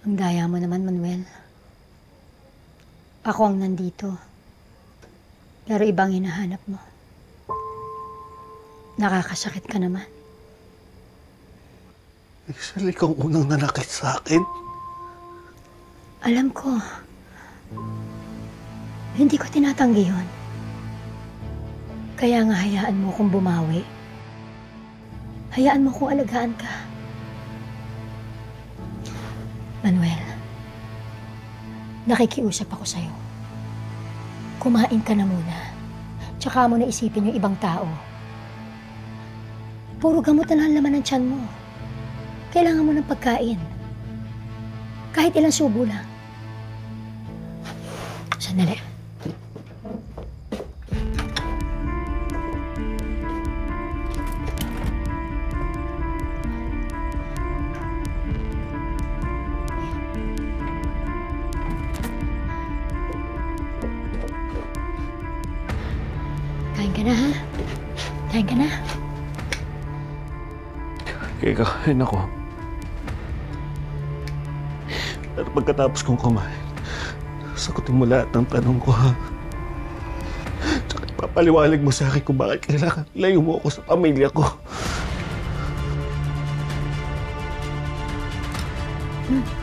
Ang daya mo naman, Manuel. Ako ang nandito. Pero ibang hinahanap mo. Nakakasakit ka naman. Hazel, ikaw unang nanakit sa akin. Alam ko. Hindi ko tinatanggi yun. Kaya nga hayaan mo kong bumawi. Hayaan mo kong alagaan ka. Manuel, nakikiusap ako sa'yo. Kumain ka na muna. Tsaka mo na isipin yung ibang tao. Puro gamot na lang laman ng tiyan mo. Kailangan mo ng pagkain. Kahit ilang subo lang. Sandali. Kain ka na, ha? Kain ka na. Kaya kakain ako. Pero pagkatapos kong kumain, sagutin mo lahat ng tanong ko, ha? Tsaka ipapaliwanag mo sa akin kung bakit kailangan ilayo mo ako sa pamilya ko. Hmm.